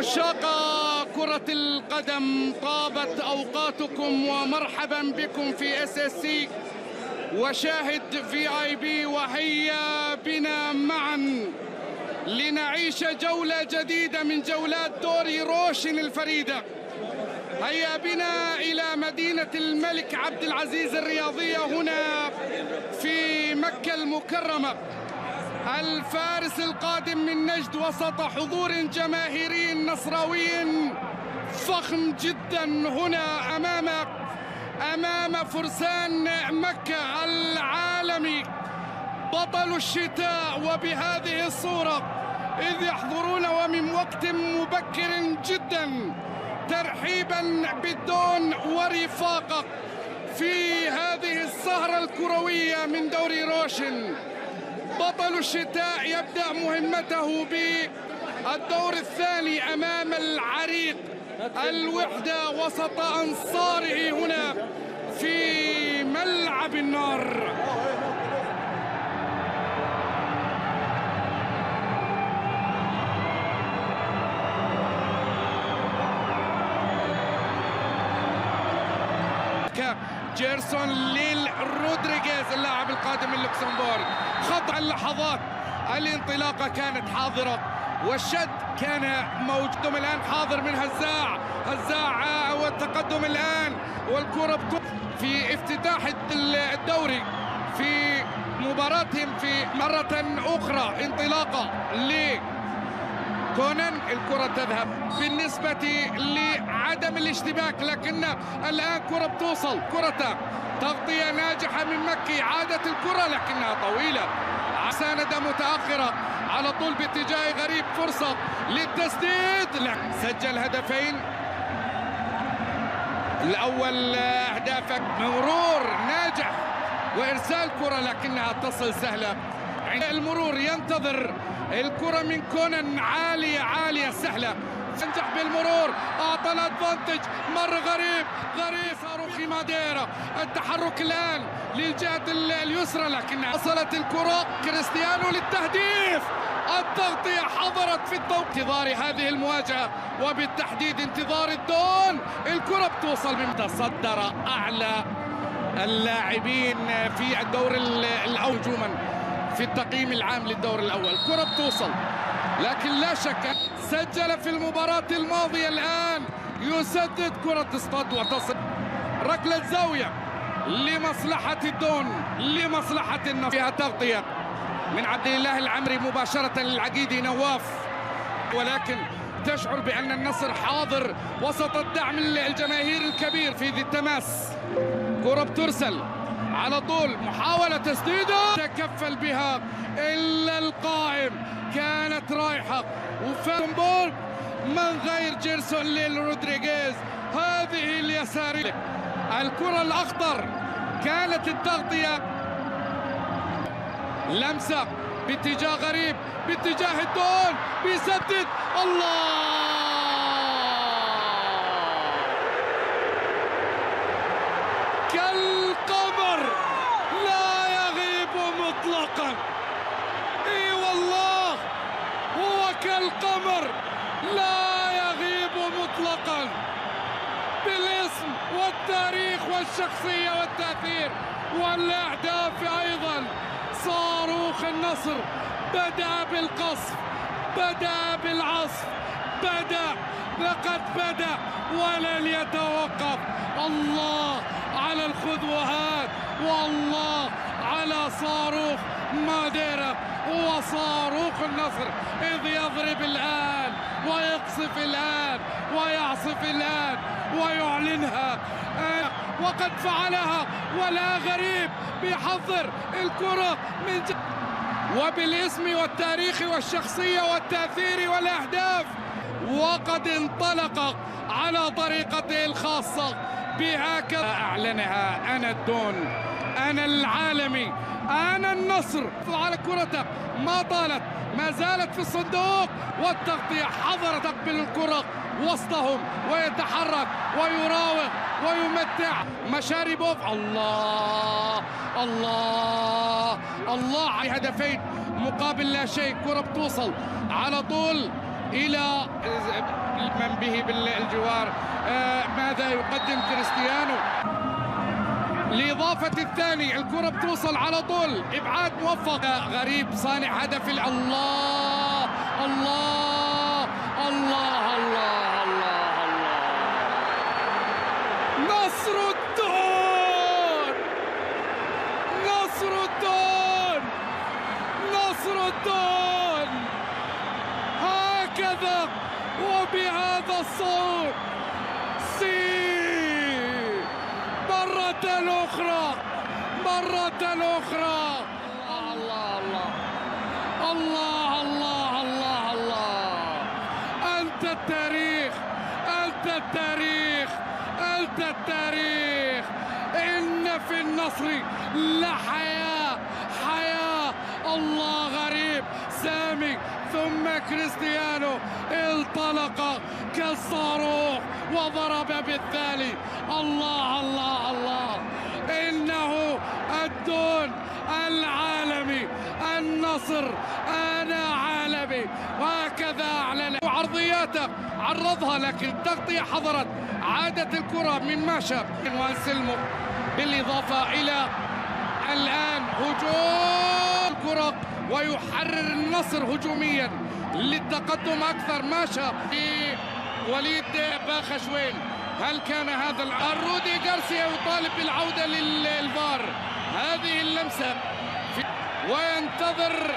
عشاق كرة القدم، طابت أوقاتكم ومرحبا بكم في SSC وشاهد VIP، وهيا بنا معا لنعيش جولة جديدة من جولات دوري روشن الفريدة. هيا بنا إلى مدينة الملك عبد العزيز الرياضية هنا في مكة المكرمة. الفارس القادم من نجد وسط حضور جماهيري نصراوي فخم جدا هنا أمام فرسان مكة العالمي بطل الشتاء، وبهذه الصورة إذ يحضرون ومن وقت مبكر جدا ترحيبا بالدون ورفاقه في هذه السهرة الكروية من دوري روشن. بطل الشتاء يبدأ مهمته بالدور الثاني أمام العريق الوحدة وسط أنصاره هنا في ملعب النار. جيرسون رودريغيز اللاعب القادم من لوكسمبورغ. خطأ اللحظات، الانطلاقة كانت حاضرة والشد كان موجود. الآن حاضر من هزاع والتقدم الآن، والكرة في افتتاح الدوري في مباراتهم في مرة أخرى. انطلاقة كونان، الكرة تذهب بالنسبة لعدم الاشتباك، لكن الآن كرة بتوصل، كرة تغطية ناجحة من مكي، عادت الكرة لكنها طويلة، ساندة متأخرة على طول باتجاه غريب، فرصة للتسديد، سجل هدفين. الأول أهدافك مرور ناجح وإرسال كرة لكنها تصل سهلة. المرور ينتظر الكرة من كونان عالية سهلة، تنجح بالمرور، أعطى الأدفانتج، مر غريب صاروخي ماديرا، التحرك الآن للجهة اليسرى لكنها وصلت الكرة كريستيانو للتهديف. التغطية حضرت في الضوء، انتظار هذه المواجهة وبالتحديد انتظار الدون. الكرة بتوصل تصدر أعلى اللاعبين في الدور الأول هجوما في التقييم العام للدور الأول. كرة بتوصل لكن لا شك سجل في المباراة الماضية، الآن يسدد، كرة تصطاد وتصل. ركلة زاوية لمصلحة الدون، لمصلحة النصر، فيها تغطية من عبد الله العمري مباشرة للعقيدي نواف، ولكن تشعر بأن النصر حاضر وسط الدعم الجماهيري الكبير في ذي التماس. كرة بترسل على طول، محاولة تسديده تكفل بها إلا القائم، كانت رايحة وفامبورغ من غير جيرسون رودريغيز. هذه اليسارية، الكرة الأخضر كانت التغطية، لمسة باتجاه غريب باتجاه الدون، بيسدد، الله كالقمر لا يغيب مطلقا. اي والله هو كالقمر لا يغيب مطلقا، بالاسم والتاريخ والشخصية والتأثير والأهداف أيضا. صاروخ النصر بدأ بالقصف، بدأ بالعصف، لقد بدأ ولن يتوقف. الله على الخذوهات، والله على صاروخ ماديرا، هو صاروخ النصر إذ يضرب الآن ويقصف الآن ويعصف الآن ويعلنها، وقد فعلها ولا غريب، بيحضر الكرة من وبالاسم والتاريخ والشخصية والتأثير والأهداف، وقد انطلق على طريقته الخاصة بهكذا أعلنها: أنا الدون، أنا العالمي، أنا النصر. على كرته ما طالت، ما زالت في الصندوق، والتغطية حضر تقبل الكرة وسطهم ويتحرك ويراوغ ويمتع مشاربوف. الله الله الله، هدفين مقابل لا شيء. كرة بتوصل على طول إلى من به بالجوار. ماذا يقدم كريستيانو لإضافة الثاني؟ الكرة بتوصل على طول، إبعاد موفق. غريب صانع هدف. الله الله الله الله الله الله. نصر الدون، نصر الدون، نصر الدون. هكذا وبهذا الصوت مرة أخرى، مرة أخرى. الله الله الله الله الله الله. أنت التاريخ، أنت التاريخ، أنت التاريخ. إن في النصر لحياة، حياة. الله غريب سامي ثم كريستيانو انطلق كالصاروخ وضرب بالثاني. الله الله الله. إنه الدون العالمي، النصر أنا عالمي. وهكذا أعلن عرضياته، عرضها لكن التغطية حضرت. عادت الكرة من ماشا وانسلمو بالإضافة إلى الآن هجوم الكرة ويحرر النصر هجوميا للتقدم أكثر. ماشا في وليد باخشوين. هل كان هذا رودي غارسيا يطالب بالعودة للفار؟ هذه اللمسة وينتظر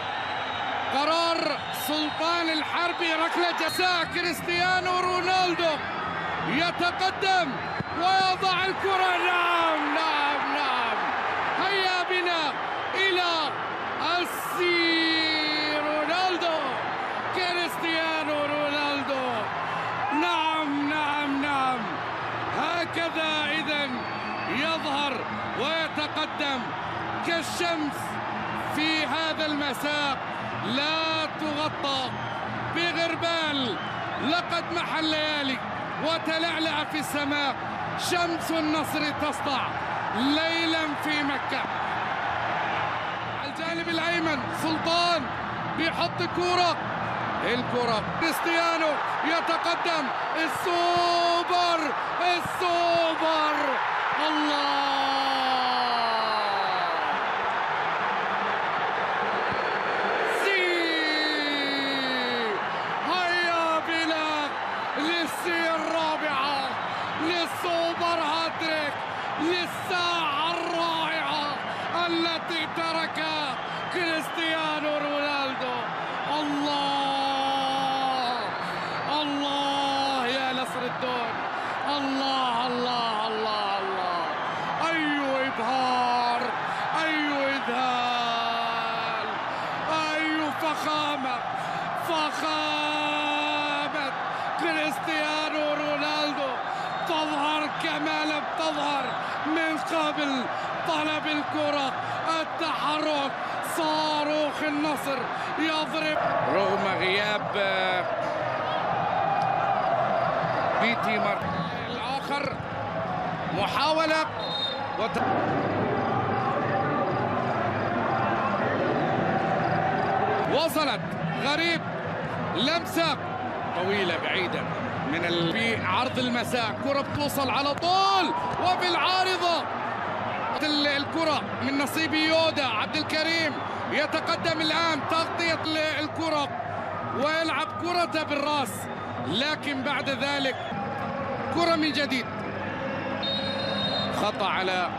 قرار سلطان الحربي. ركلة جزاء. كريستيانو رونالدو يتقدم ويضع الكرة. نعم نعم نعم. هيا بنا إلى رونالدو، كريستيانو رونالدو. نعم نعم نعم. هكذا إذن يظهر ويتقدم كالشمس في هذا المساء، لا تغطى بغربال. لقد محى الليالي وتلعلع في السماء. شمس النصر تسطع ليلا في مكة. الجانب الأيمن سلطان بيحط الكرة كريستيانو يتقدم. السوبر، السوبر. الله. هيا بنا للسي الرابعة، للسوبر هاتريك، للساعة الرائعة التي تركها كريستيانو رونالدو. الله الله يا نصر الدون. الله الله الله الله. أي إبهار، أي إذهال، أي فخامة، فخامة كريستيانو رونالدو تظهر كما لم تظهر من قبل. طلب الكرة، التحرك، صاروخ النصر يضرب رغم غياب بيتي الآخر. محاولة وصلت غريب. لمسة طويلة بعيدة من في عرض المساء. كرة بتوصل على طول وبالعارضة. الكرة من نصيب يودا. عبد الكريم يتقدم الآن، تغطية الكرة ويلعب كرة بالراس، لكن بعد ذلك كرة من جديد. خطأ على